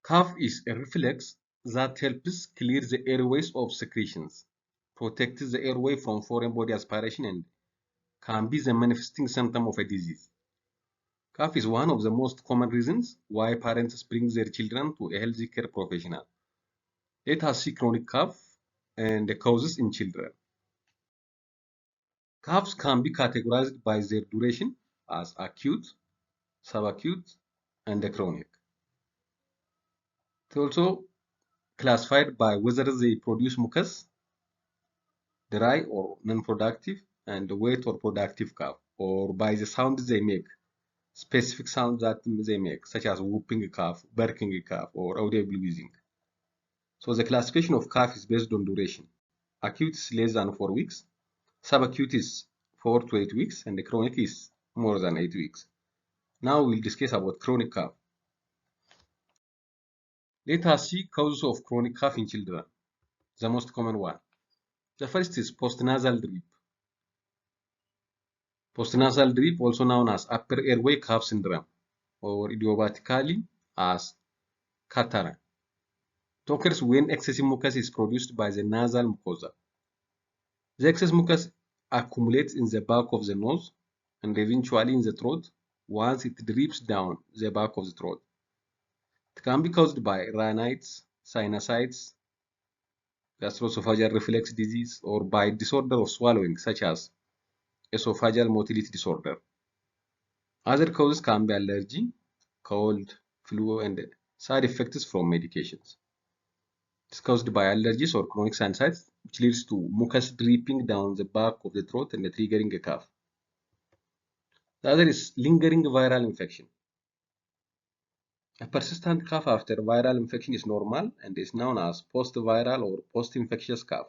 Cough is a reflex that helps clear the airways of secretions, protects the airway from foreign body aspiration, and can be the manifesting symptom of a disease. Cough is one of the most common reasons why parents bring their children to a health care professional. Let us see chronic cough and the causes in children. Coughs can be categorized by their duration as acute, subacute, and chronic. They also classified by whether they produce mucus, dry or non-productive, and wet or productive cough, or by the sound they make, specific sounds that they make, such as whooping cough, barking cough, or audible wheezing. So the classification of cough is based on duration. Acute is less than 4 weeks, subacute is 4 to 8 weeks, and the chronic is more than 8 weeks. Now we'll discuss about chronic cough. Let us see causes of chronic cough in children. The most common one. The first is postnasal drip. Postnasal drip, also known as upper airway cough syndrome, or idiomatically as catarrh, occurs when excessive mucus is produced by the nasal mucosa. The excess mucus accumulates in the back of the nose and eventually in the throat once it drips down the back of the throat. It can be caused by rhinitis, sinusitis, gastroesophageal reflux disease, or by disorder of swallowing such as esophageal motility disorder. Other causes can be allergy, cold, flu, and side effects from medications. It's caused by allergies or chronic sinusitis, which leads to mucus dripping down the back of the throat and triggering a cough. The other is lingering viral infection. A persistent cough after viral infection is normal and is known as post-viral or post-infectious cough.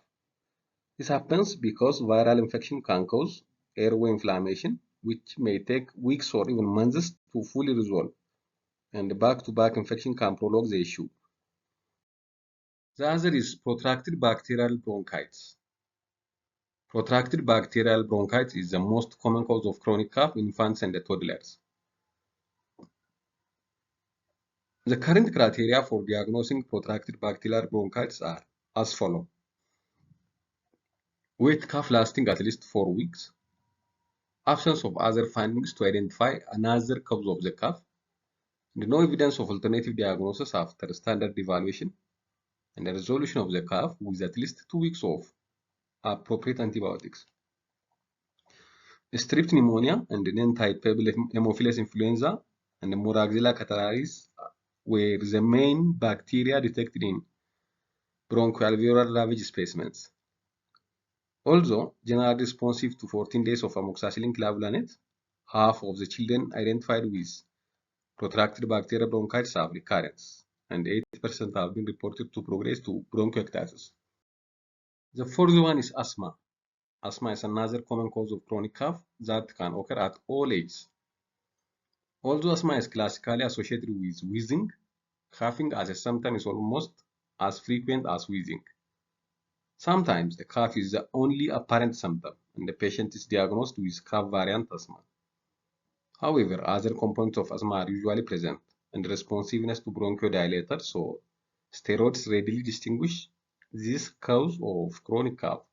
This happens because viral infection can cause airway inflammation, which may take weeks or even months to fully resolve, and back-to-back infection can prolong the issue. The other is protracted bacterial bronchitis. Protracted bacterial bronchitis is the most common cause of chronic cough in infants and toddlers. The current criteria for diagnosing protracted bacterial bronchitis are as follows. Wet cough lasting at least 4 weeks. Absence of other findings to identify another cause of the cough. And no evidence of alternative diagnosis after standard evaluation. And the resolution of the cough with at least 2 weeks of appropriate antibiotics. Strep pneumonia and non-typeable Haemophilus influenza and Moraxilla catarrhalis were the main bacteria detected in bronchoalveolar lavage specimens. Although generally responsive to 14 days of amoxicillin clavulanate, half of the children identified with protracted bacterial bronchitis have recurrence, and 80% have been reported to progress to bronchiectasis. The fourth one is asthma. Asthma is another common cause of chronic cough that can occur at all ages. Although asthma is classically associated with wheezing, coughing as a symptom is almost as frequent as wheezing. Sometimes the cough is the only apparent symptom and the patient is diagnosed with cough variant asthma. However, other components of asthma are usually present, and responsiveness to bronchodilators or steroids readily distinguish this cause of chronic cough.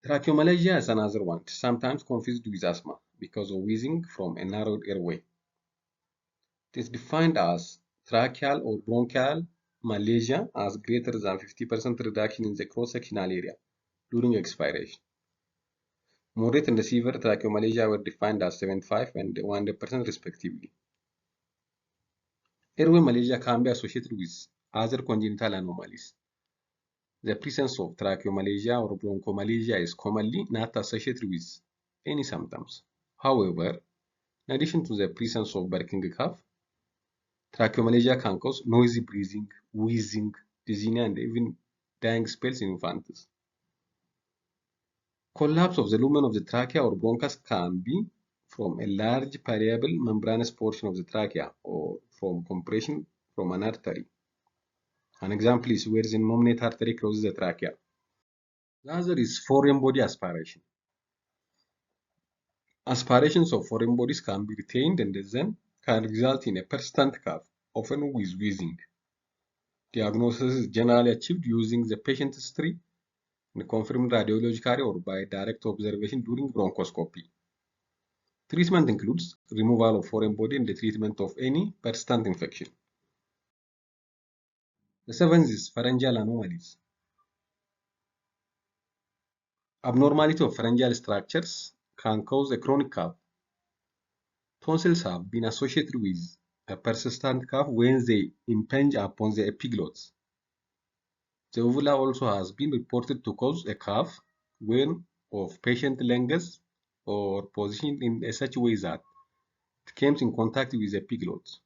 Tracheomalacia is another one, sometimes confused with asthma because of wheezing from a narrowed airway. It is defined as tracheal or bronchial malacia as greater than 50% reduction in the cross-sectional area during expiration. Moderate and severe tracheomalacia were defined as 75 and 100% respectively. Airway malacia can be associated with other congenital anomalies. The presence of tracheomalacia or bronchomalacia is commonly not associated with any symptoms. However, in addition to the presence of barking cough, tracheomalacia can cause noisy breathing, wheezing, dyspnea, and even dying spells in infants. Collapse of the lumen of the trachea or bronchus can be from a large permeable membranous portion of the trachea or from compression from an artery. An example is where the nominate artery crosses the trachea. The other is foreign body aspiration. Aspirations of foreign bodies can be retained and then can result in a persistent cough, often with wheezing. Diagnosis is generally achieved using the patient history and confirmed radiologically or by direct observation during bronchoscopy. Treatment includes removal of foreign body and the treatment of any persistent infection. The seventh is pharyngeal anomalies. Abnormality of pharyngeal structures can cause a chronic cough. Tonsils have been associated with a persistent cough when they impinge upon the epiglottis. The uvula also has been reported to cause a cough when of patient lungs or positioned in such a way that it comes in contact with the epiglottis.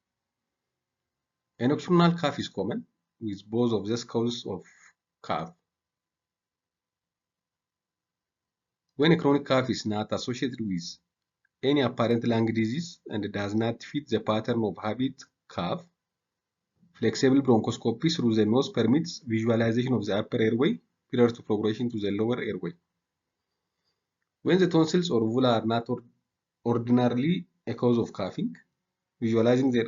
A nocturnal cough is common, with both of these causes of cough. When a chronic cough is not associated with any apparent lung disease and does not fit the pattern of habit cough, flexible bronchoscopy through the nose permits visualization of the upper airway prior to progression to the lower airway. When the tonsils or uvula are not ordinarily a cause of coughing, visualizing their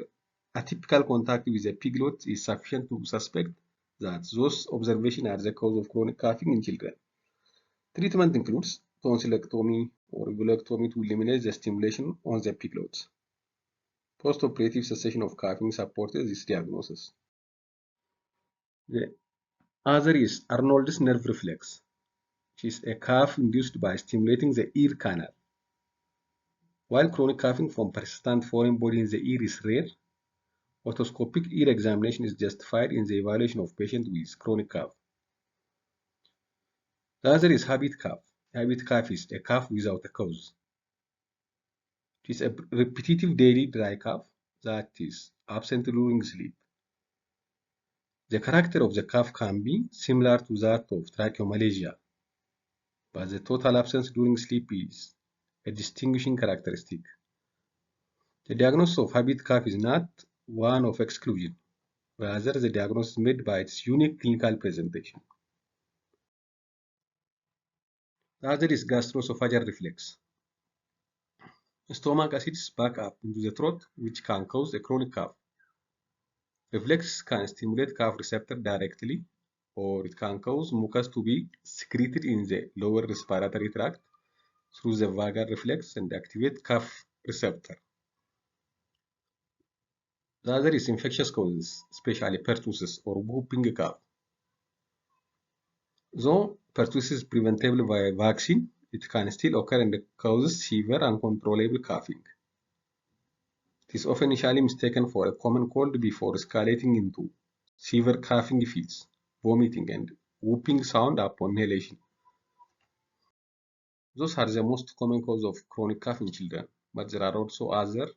atypical contact with the epiglottis is sufficient to suspect that those observations are the cause of chronic coughing in children. Treatment includes tonsillectomy or uvulectomy to eliminate the stimulation on the epiglottis. Post-operative cessation of coughing supports this diagnosis. The other is Arnold's nerve reflex, which is a cough induced by stimulating the ear canal. While chronic coughing from persistent foreign body in the ear is rare, otoscopic ear examination is justified in the evaluation of patients with chronic cough. The other is habit cough. Habit cough is a cough without a cause. It is a repetitive daily dry cough that is absent during sleep. The character of the cough can be similar to that of tracheomalacia, but the total absence during sleep is a distinguishing characteristic. The diagnosis of habit cough is not one of exclusion, rather the diagnosis is made by its unique clinical presentation. The other is gastroesophageal reflex. Stomach acids back up into the throat, which can cause a chronic cough. Reflex can stimulate cough receptor directly, or it can cause mucus to be secreted in the lower respiratory tract through the vagal reflex and activate cough receptor. The other is infectious causes, especially pertussis or whooping cough. Though pertussis is preventable by vaccine, it can still occur and causes severe uncontrollable coughing. It is often initially mistaken for a common cold before escalating into severe coughing fits, vomiting, and whooping sound upon inhalation. Those are the most common causes of chronic cough in children, but there are also other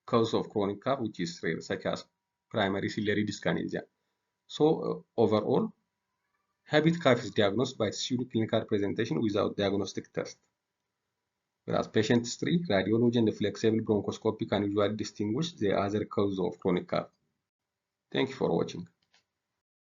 causes of chronic cough which is rare, such as primary ciliary dyskinesia. So overall, habit cough is diagnosed by its unique clinical presentation without diagnostic test. Whereas patient history, radiology, and the flexible bronchoscopy can usually distinguish the other causes of chronic cough. Thank you for watching.